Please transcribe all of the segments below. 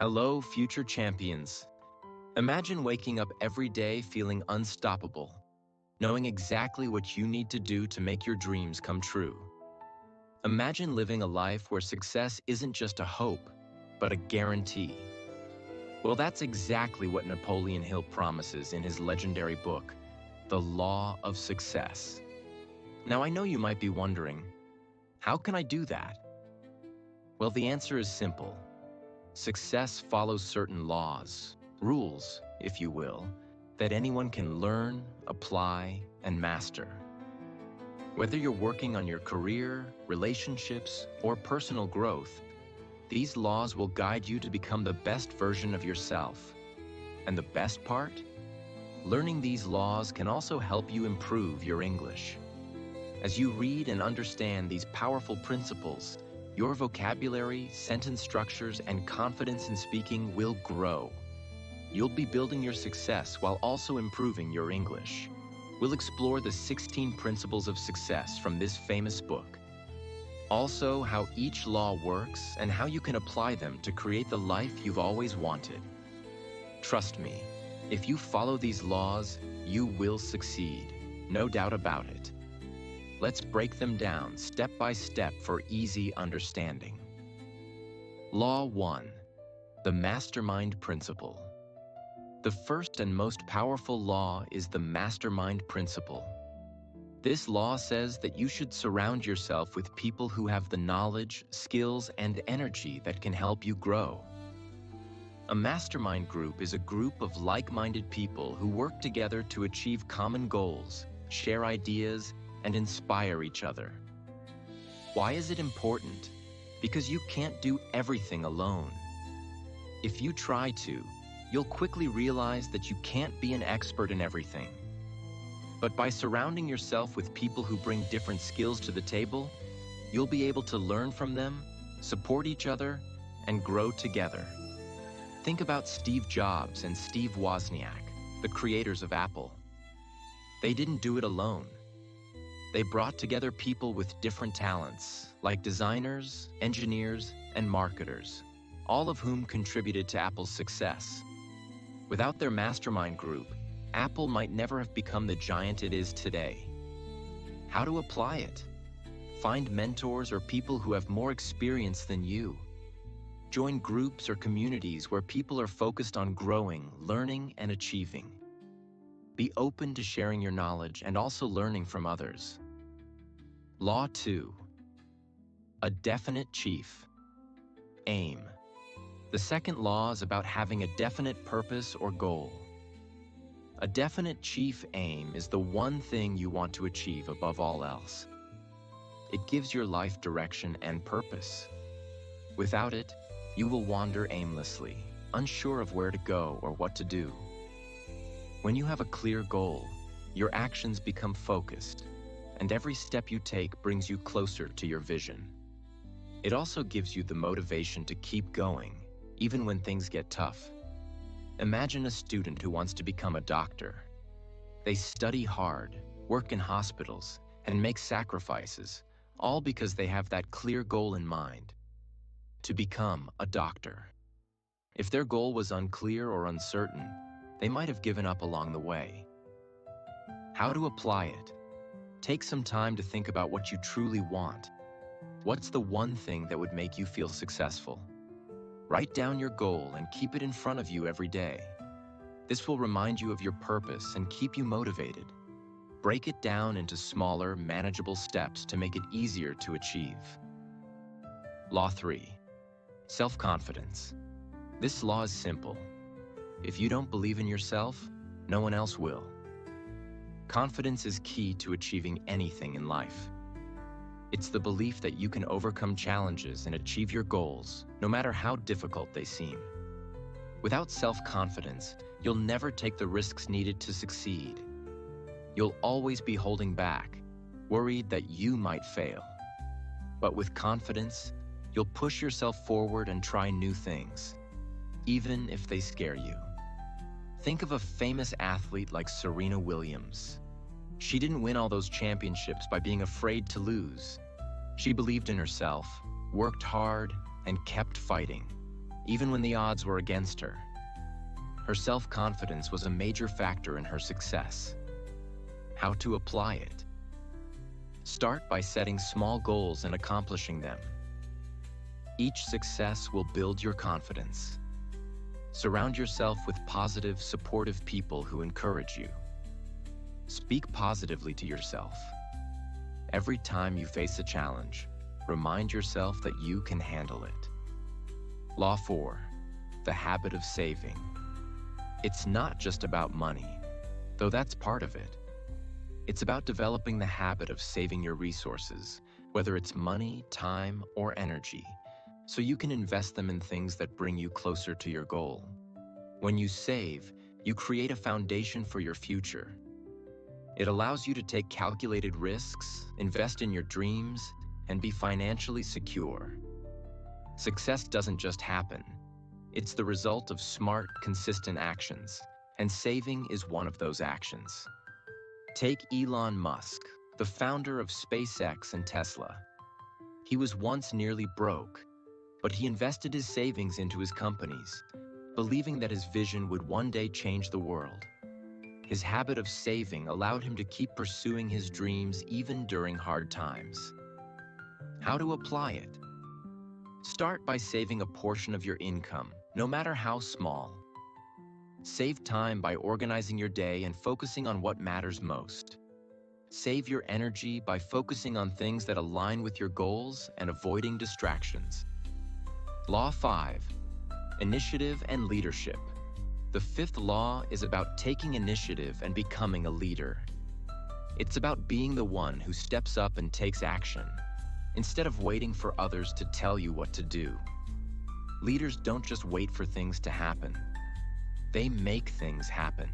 Hello, future champions. Imagine waking up every day feeling unstoppable, knowing exactly what you need to do to make your dreams come true. Imagine living a life where success isn't just a hope, but a guarantee. Well, that's exactly what Napoleon Hill promises in his legendary book, The Law of Success. Now, I know you might be wondering, how can I do that? Well, the answer is simple. Success follows certain laws, rules, if you will, that anyone can learn, apply, and master. Whether you're working on your career, relationships, or personal growth, these laws will guide you to become the best version of yourself. And the best part? Learning these laws can also help you improve your English. As you read and understand these powerful principles, your vocabulary, sentence structures, and confidence in speaking will grow. You'll be building your success while also improving your English. We'll explore the 16 principles of success from this famous book. Also, how each law works and how you can apply them to create the life you've always wanted. Trust me, if you follow these laws, you will succeed. No doubt about it. Let's break them down step by step for easy understanding. Law 1. The Mastermind Principle. The first and most powerful law is the Mastermind Principle. This law says that you should surround yourself with people who have the knowledge, skills, and energy that can help you grow. A mastermind group is a group of like-minded people who work together to achieve common goals, share ideas, and inspire each other. Why is it important? Because you can't do everything alone. If you try to, you'll quickly realize that you can't be an expert in everything. But by surrounding yourself with people who bring different skills to the table, you'll be able to learn from them, support each other, and grow together. Think about Steve Jobs and Steve Wozniak, the creators of Apple. They didn't do it alone. They brought together people with different talents, like designers, engineers, and marketers, all of whom contributed to Apple's success. Without their mastermind group, Apple might never have become the giant it is today. How to apply it? Find mentors or people who have more experience than you. Join groups or communities where people are focused on growing, learning, and achieving. Be open to sharing your knowledge and also learning from others. Law 2. A definite chief. Aim. The second law is about having a definite purpose or goal. A definite chief aim is the one thing you want to achieve above all else. It gives your life direction and purpose. Without it, you will wander aimlessly, unsure of where to go or what to do. When you have a clear goal, your actions become focused, and every step you take brings you closer to your vision. It also gives you the motivation to keep going, even when things get tough. Imagine a student who wants to become a doctor. They study hard, work in hospitals, and make sacrifices, all because they have that clear goal in mind: to become a doctor. If their goal was unclear or uncertain, they might have given up along the way. How to apply it? Take some time to think about what you truly want. What's the one thing that would make you feel successful? Write down your goal and keep it in front of you every day. This will remind you of your purpose and keep you motivated. Break it down into smaller, manageable steps to make it easier to achieve. Law 3. Self-confidence. This law is simple. If you don't believe in yourself, no one else will. Confidence is key to achieving anything in life. It's the belief that you can overcome challenges and achieve your goals, no matter how difficult they seem. Without self-confidence, you'll never take the risks needed to succeed. You'll always be holding back, worried that you might fail. But with confidence, you'll push yourself forward and try new things, even if they scare you. Think of a famous athlete like Serena Williams. She didn't win all those championships by being afraid to lose. She believed in herself, worked hard, and kept fighting. even when the odds were against her. Her self-confidence was a major factor in her success. How to apply it? Start by setting small goals and accomplishing them. Each success will build your confidence. Surround yourself with positive, supportive people who encourage you. Speak positively to yourself. Every time you face a challenge, remind yourself that you can handle it. Law 4, the habit of saving. It's not just about money, though that's part of it. It's about developing the habit of saving your resources, whether it's money, time, or energy, so you can invest them in things that bring you closer to your goal. When you save, you create a foundation for your future. It allows you to take calculated risks, invest in your dreams, and be financially secure. Success doesn't just happen. It's the result of smart, consistent actions, and saving is one of those actions. Take Elon Musk, the founder of SpaceX and Tesla. He was once nearly broke, but he invested his savings into his companies, believing that his vision would one day change the world. His habit of saving allowed him to keep pursuing his dreams even during hard times. How to apply it? Start by saving a portion of your income, no matter how small. Save time by organizing your day and focusing on what matters most. Save your energy by focusing on things that align with your goals and avoiding distractions. Law 5, initiative and leadership. The 5th law is about taking initiative and becoming a leader. It's about being the one who steps up and takes action, instead of waiting for others to tell you what to do. Leaders don't just wait for things to happen. They make things happen.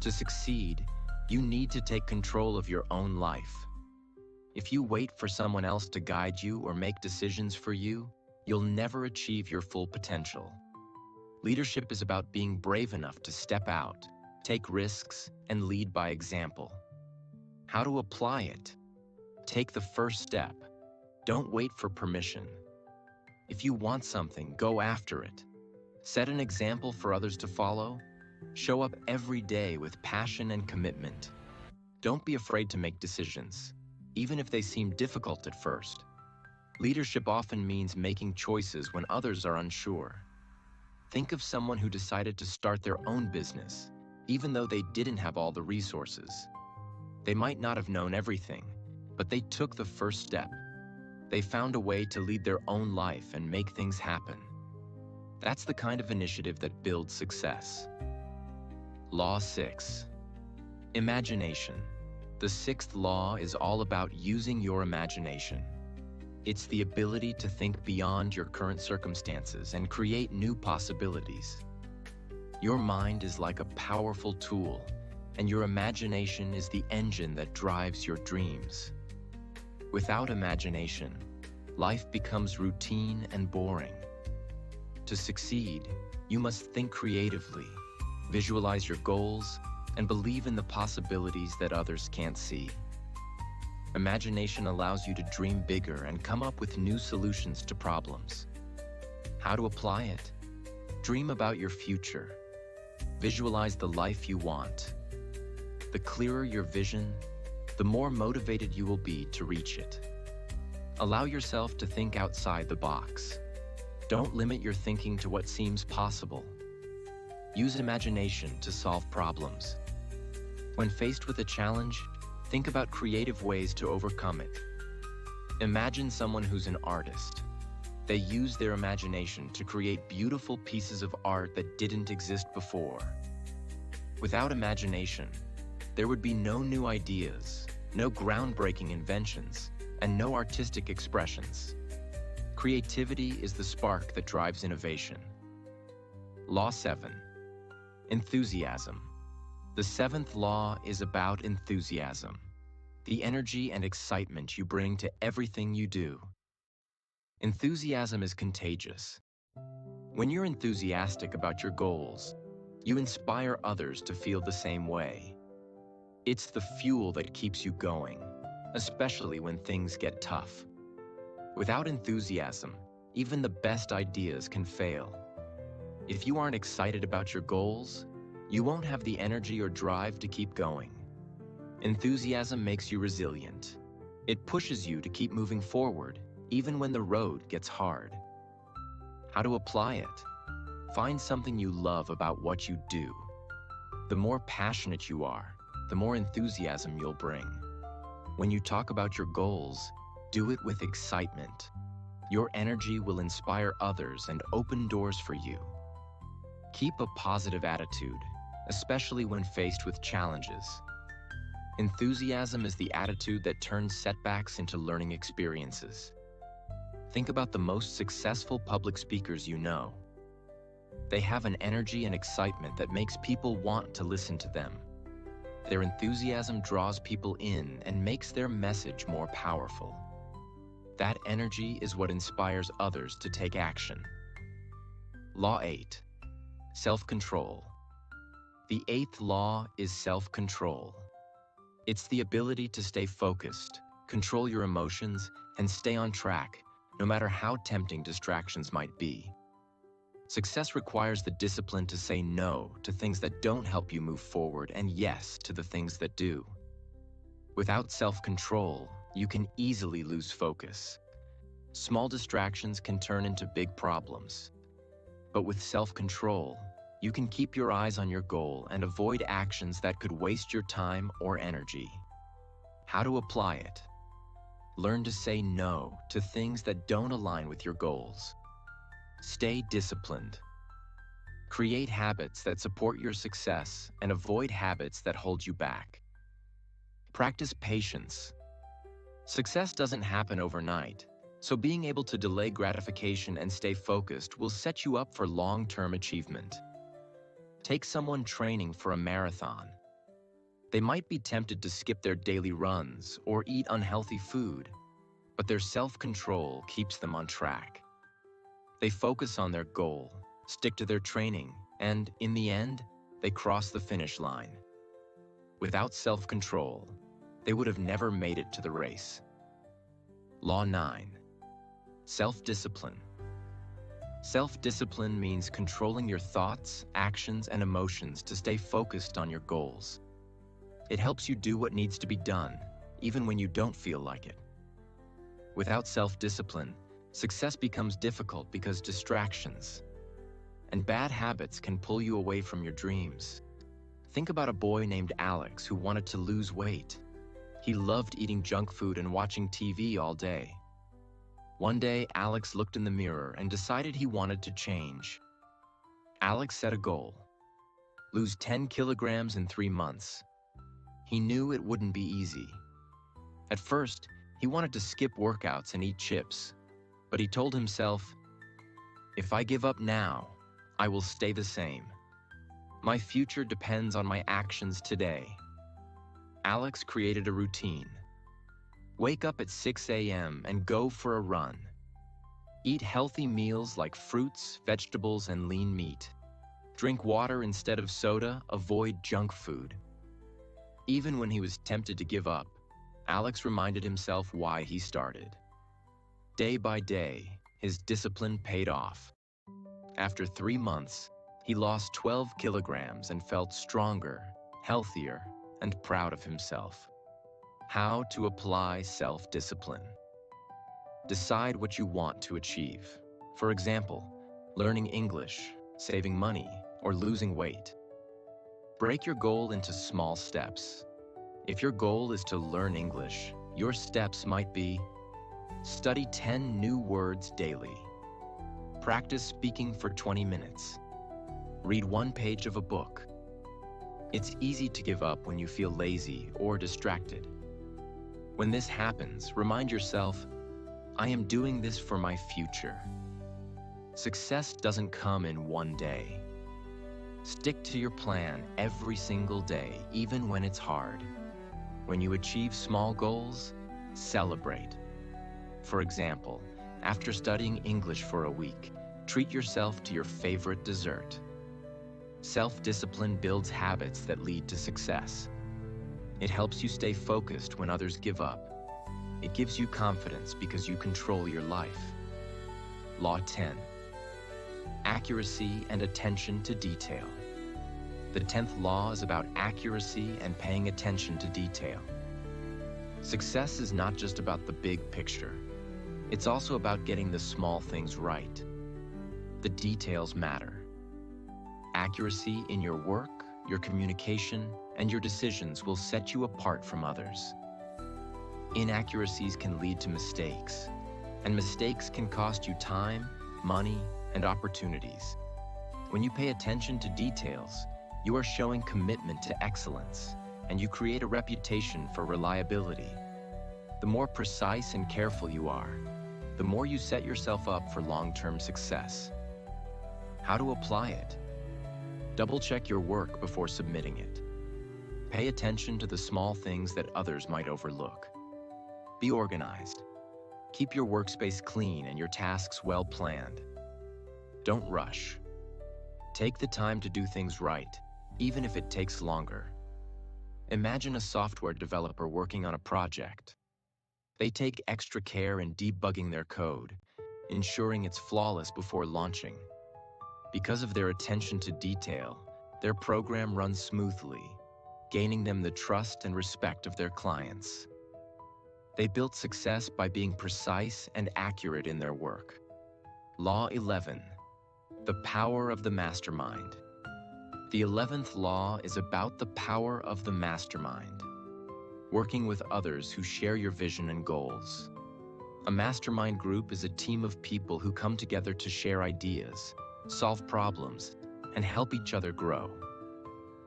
To succeed, you need to take control of your own life. If you wait for someone else to guide you or make decisions for you, you'll never achieve your full potential. Leadership is about being brave enough to step out, take risks, and lead by example. How to apply it? Take the first step. Don't wait for permission. If you want something, go after it. Set an example for others to follow. Show up every day with passion and commitment. Don't be afraid to make decisions, even if they seem difficult at first. Leadership often means making choices when others are unsure. Think of someone who decided to start their own business, even though they didn't have all the resources. They might not have known everything, but they took the first step. They found a way to lead their own life and make things happen. That's the kind of initiative that builds success. Law 6, imagination. The 6th law is all about using your imagination. It's the ability to think beyond your current circumstances and create new possibilities. Your mind is like a powerful tool, and your imagination is the engine that drives your dreams. Without imagination, life becomes routine and boring. To succeed, you must think creatively, visualize your goals, and believe in the possibilities that others can't see. Imagination allows you to dream bigger and come up with new solutions to problems. How to apply it? Dream about your future. Visualize the life you want. The clearer your vision, the more motivated you will be to reach it. Allow yourself to think outside the box. Don't limit your thinking to what seems possible. Use imagination to solve problems. When faced with a challenge, think about creative ways to overcome it. Imagine someone who's an artist. They use their imagination to create beautiful pieces of art that didn't exist before. Without imagination, there would be no new ideas, no groundbreaking inventions, and no artistic expressions. Creativity is the spark that drives innovation. Law 7, enthusiasm. The 7th law is about enthusiasm, the energy and excitement you bring to everything you do. Enthusiasm is contagious. When you're enthusiastic about your goals, you inspire others to feel the same way. It's the fuel that keeps you going, especially when things get tough. Without enthusiasm, Even the best ideas can fail. If you aren't excited about your goals, you won't have the energy or drive to keep going. Enthusiasm makes you resilient. It pushes you to keep moving forward, even when the road gets hard. How to apply it? Find something you love about what you do. The more passionate you are, the more enthusiasm you'll bring. When you talk about your goals, do it with excitement. Your energy will inspire others and open doors for you. Keep a positive attitude, especially when faced with challenges. Enthusiasm is the attitude that turns setbacks into learning experiences. Think about the most successful public speakers you know. They have an energy and excitement that makes people want to listen to them. Their enthusiasm draws people in and makes their message more powerful. That energy is what inspires others to take action. Law 8. Self-control. The 8th law is self-control. It's the ability to stay focused, control your emotions, and stay on track, no matter how tempting distractions might be. Success requires the discipline to say no to things that don't help you move forward and yes to the things that do. Without self-control, you can easily lose focus. Small distractions can turn into big problems. But with self-control, you can keep your eyes on your goal and avoid actions that could waste your time or energy. How to apply it? Learn to say no to things that don't align with your goals. Stay disciplined. Create habits that support your success and avoid habits that hold you back. Practice patience. Success doesn't happen overnight, so being able to delay gratification and stay focused will set you up for long-term achievement. Take someone training for a marathon. They might be tempted to skip their daily runs or eat unhealthy food, but their self-control keeps them on track. They focus on their goal, stick to their training, and in the end, they cross the finish line. Without self-control, they would have never made it to the race. Law 9. Self-discipline. Self-discipline means controlling your thoughts, actions, and emotions to stay focused on your goals. It helps you do what needs to be done, even when you don't feel like it. Without self-discipline, success becomes difficult because distractions and bad habits can pull you away from your dreams. Think about a boy named Alex who wanted to lose weight. He loved eating junk food and watching TV all day. One day, Alex looked in the mirror and decided he wanted to change. Alex set a goal: lose 10 kilograms in 3 months. He knew it wouldn't be easy. At first, he wanted to skip workouts and eat chips, but he told himself, "If I give up now, I will stay the same. My future depends on my actions today." Alex created a routine. Wake up at 6 a.m. and go for a run. Eat healthy meals like fruits, vegetables, and lean meat. Drink water instead of soda, avoid junk food. Even when he was tempted to give up, Alex reminded himself why he started. Day by day, his discipline paid off. After 3 months, he lost 12 kilograms and felt stronger, healthier, and proud of himself. How to apply self-discipline. Decide what you want to achieve. For example, learning English, saving money, or losing weight. Break your goal into small steps. If your goal is to learn English, your steps might be: study 10 new words daily. Practice speaking for 20 minutes. Read 1 page of a book. It's easy to give up when you feel lazy or distracted. When this happens, remind yourself, "I am doing this for my future." Success doesn't come in one day. Stick to your plan every single day, even when it's hard. When you achieve small goals, celebrate. For example, after studying English for a week, treat yourself to your favorite dessert. Self-discipline builds habits that lead to success. It helps you stay focused when others give up. It gives you confidence because you control your life. Law 10. Accuracy and attention to detail. The 10th law is about accuracy and paying attention to detail. Success is not just about the big picture. It's also about getting the small things right. The details matter. Accuracy in your work, your communication, and your decisions will set you apart from others. Inaccuracies can lead to mistakes, and mistakes can cost you time, money, and opportunities. When you pay attention to details, you are showing commitment to excellence, and you create a reputation for reliability. The more precise and careful you are, the more you set yourself up for long-term success. How to apply it? Double-check your work before submitting it. Pay attention to the small things that others might overlook. Be organized. Keep your workspace clean and your tasks well planned. Don't rush. Take the time to do things right, even if it takes longer. Imagine a software developer working on a project. They take extra care in debugging their code, ensuring it's flawless before launching. Because of their attention to detail, their program runs smoothly, gaining them the trust and respect of their clients. They built success by being precise and accurate in their work. Law 11. The power of the mastermind. The 11th law is about the power of the mastermind. Working with others who share your vision and goals. A mastermind group is a team of people who come together to share ideas, solve problems, and help each other grow.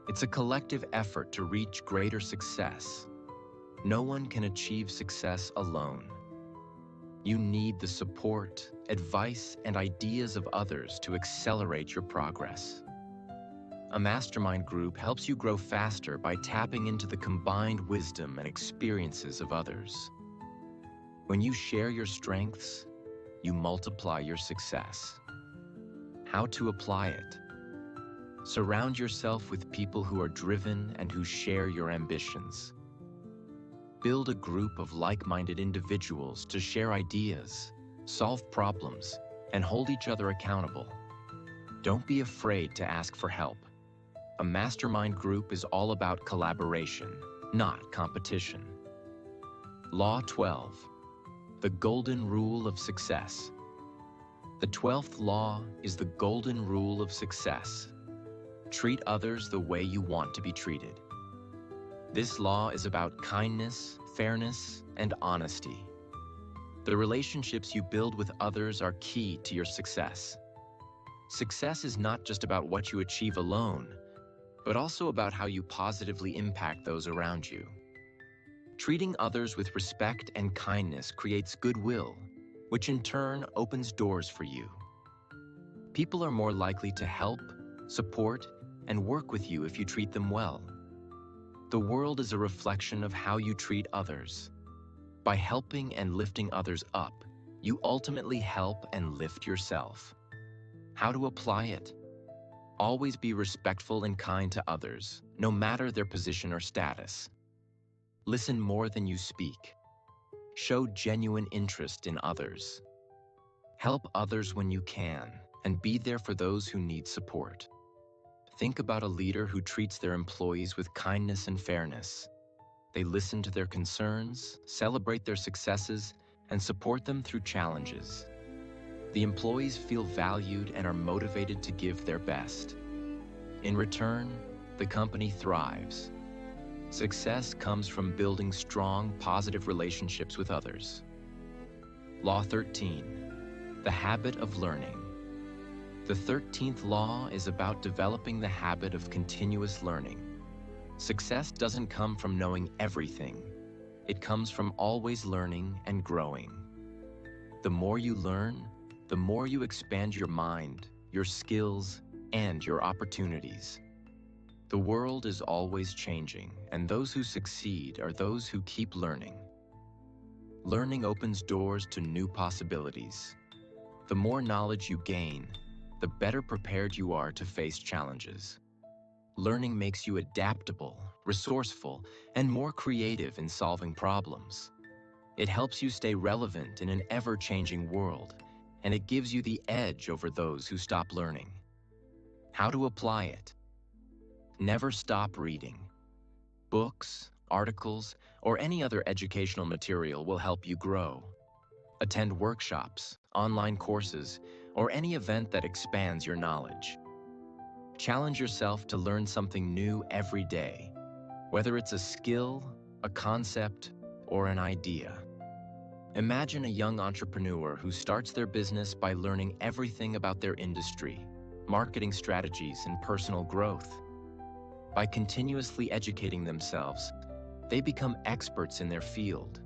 It's a collective effort to reach greater success. No one can achieve success alone. You need the support, advice, and ideas of others to accelerate your progress. A mastermind group helps you grow faster by tapping into the combined wisdom and experiences of others. When you share your strengths, you multiply your success. How to apply it? Surround yourself with people who are driven and who share your ambitions. Build a group of like-minded individuals to share ideas, solve problems, and hold each other accountable. Don't be afraid to ask for help. A mastermind group is all about collaboration, not competition. Law 12. The golden rule of success. The 12th law is the golden rule of success. Treat others the way you want to be treated. This law is about kindness, fairness, and honesty. The relationships you build with others are key to your success. Success is not just about what you achieve alone, but also about how you positively impact those around you. Treating others with respect and kindness creates goodwill, which in turn opens doors for you. People are more likely to help, support, and work with you if you treat them well. The world is a reflection of how you treat others. By helping and lifting others up, you ultimately help and lift yourself. How to apply it? Always be respectful and kind to others, no matter their position or status. Listen more than you speak. Show genuine interest in others. Help others when you can, and be there for those who need support. Think about a leader who treats their employees with kindness and fairness. They listen to their concerns, celebrate their successes, and support them through challenges. The employees feel valued and are motivated to give their best. In return, the company thrives. Success comes from building strong, positive relationships with others. Law 13. The habit of learning. The 13th law is about developing the habit of continuous learning. Success doesn't come from knowing everything. It comes from always learning and growing. The more you learn, the more you expand your mind, your skills, and your opportunities. The world is always changing, and those who succeed are those who keep learning. Learning opens doors to new possibilities. The more knowledge you gain, the better prepared you are to face challenges. Learning makes you adaptable, resourceful, and more creative in solving problems. It helps you stay relevant in an ever-changing world, and it gives you the edge over those who stop learning. How to apply it? Never stop reading. Books, articles, or any other educational material will help you grow. Attend workshops, online courses, or any event that expands your knowledge. Challenge yourself to learn something new every day, whether it's a skill, a concept, or an idea. Imagine a young entrepreneur who starts their business by learning everything about their industry, marketing strategies, and personal growth. By continuously educating themselves, they become experts in their field.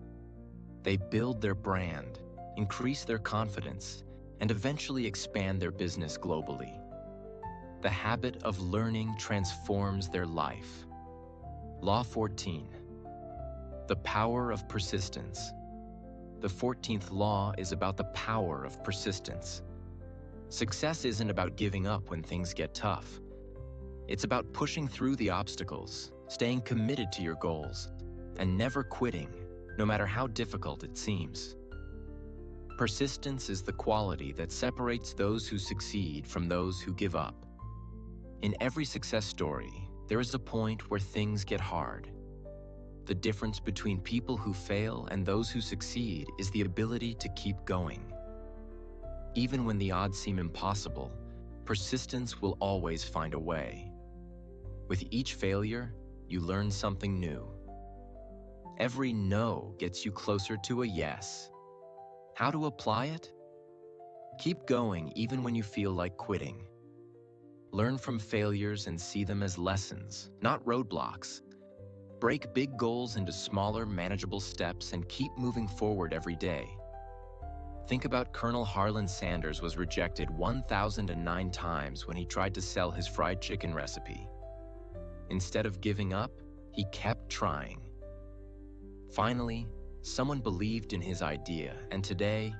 They build their brand, increase their confidence, and eventually expand their business globally. The habit of learning transforms their life. Law 14. The power of persistence. The 14th law is about the power of persistence. Success isn't about giving up when things get tough. It's about pushing through the obstacles, staying committed to your goals, and never quitting, no matter how difficult it seems. Persistence is the quality that separates those who succeed from those who give up. In every success story, there is a point where things get hard. The difference between people who fail and those who succeed is the ability to keep going. Even when the odds seem impossible, persistence will always find a way. With each failure, you learn something new. Every no gets you closer to a yes. How to apply it? Keep going even when you feel like quitting. Learn from failures and see them as lessons, not roadblocks. Break big goals into smaller, manageable steps and keep moving forward every day. Think about Colonel Harlan Sanders was rejected 1,009 times when he tried to sell his fried chicken recipe. Instead of giving up, he kept trying. Finally, someone believed in his idea, and today,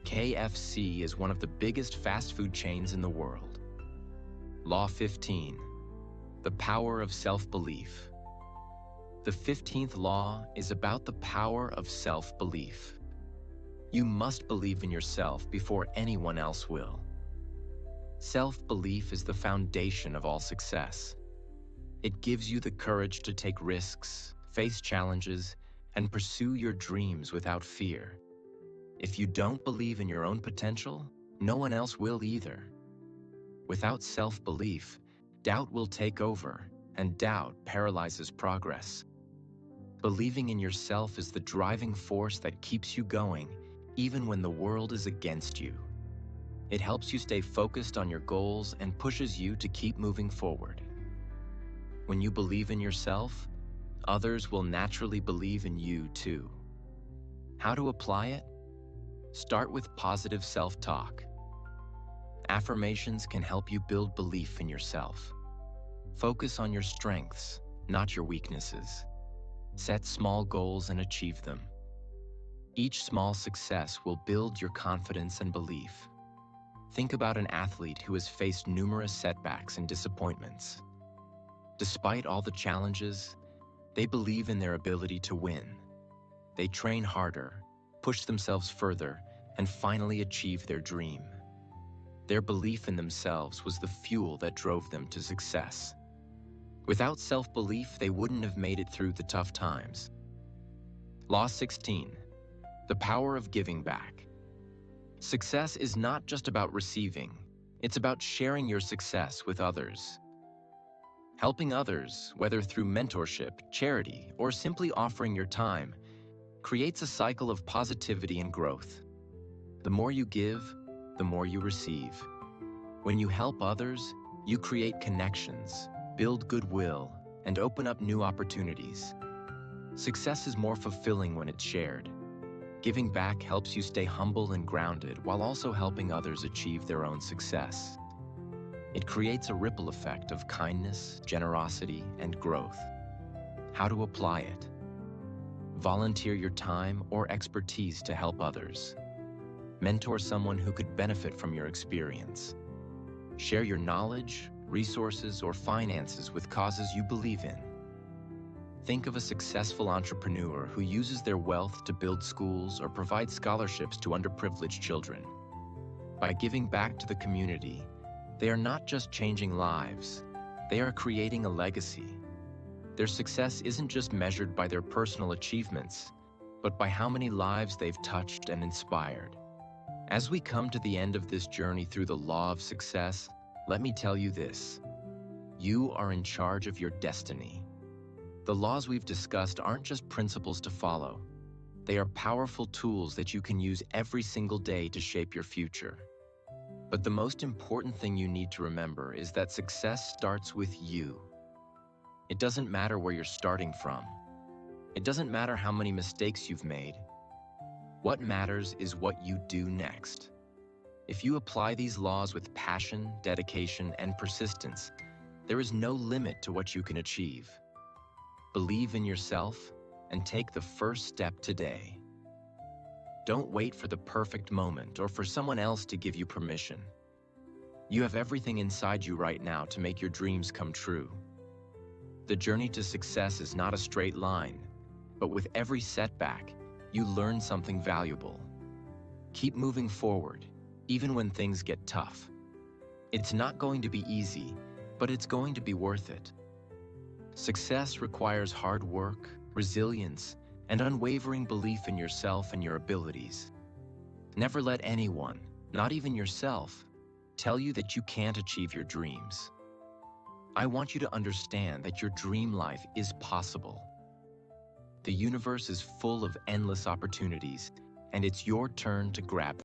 KFC is one of the biggest fast food chains in the world. Law 15. The power of self-belief. The 15th law is about the power of self-belief. You must believe in yourself before anyone else will. Self-belief is the foundation of all success. It gives you the courage to take risks, face challenges, and pursue your dreams without fear. If you don't believe in your own potential, no one else will either. Without self-belief, doubt will take over, and doubt paralyzes progress. Believing in yourself is the driving force that keeps you going, even when the world is against you. It helps you stay focused on your goals and pushes you to keep moving forward. When you believe in yourself, others will naturally believe in you too. How to apply it? Start with positive self-talk. Affirmations can help you build belief in yourself. Focus on your strengths, not your weaknesses. Set small goals and achieve them. Each small success will build your confidence and belief. Think about an athlete who has faced numerous setbacks and disappointments. Despite all the challenges, they believe in their ability to win. They train harder, push themselves further, and finally achieve their dream. Their belief in themselves was the fuel that drove them to success. Without self-belief, they wouldn't have made it through the tough times. Law 16. The power of giving back. Success is not just about receiving, it's about sharing your success with others. Helping others, whether through mentorship, charity, or simply offering your time, creates a cycle of positivity and growth. The more you give, the more you receive. When you help others, you create connections, build goodwill, and open up new opportunities. Success is more fulfilling when it's shared. Giving back helps you stay humble and grounded while also helping others achieve their own success. It creates a ripple effect of kindness, generosity, and growth. How to apply it? Volunteer your time or expertise to help others. Mentor someone who could benefit from your experience. Share your knowledge, resources, or finances with causes you believe in. Think of a successful entrepreneur who uses their wealth to build schools or provide scholarships to underprivileged children. By giving back to the community, they are not just changing lives, they are creating a legacy. Their success isn't just measured by their personal achievements, but by how many lives they've touched and inspired. As we come to the end of this journey through the law of success, let me tell you this: you are in charge of your destiny. The laws we've discussed aren't just principles to follow. They are powerful tools that you can use every single day to shape your future. But the most important thing you need to remember is that success starts with you. It doesn't matter where you're starting from. It doesn't matter how many mistakes you've made. What matters is what you do next. If you apply these laws with passion, dedication, and persistence, there is no limit to what you can achieve. Believe in yourself and take the first step today. Don't wait for the perfect moment or for someone else to give you permission. You have everything inside you right now to make your dreams come true. The journey to success is not a straight line, but with every setback, you learn something valuable. Keep moving forward, even when things get tough. It's not going to be easy, but it's going to be worth it. Success requires hard work, resilience, and unwavering belief in yourself and your abilities. Never let anyone, not even yourself, tell you that you can't achieve your dreams. I want you to understand that your dream life is possible. The universe is full of endless opportunities, and it's your turn to grab them.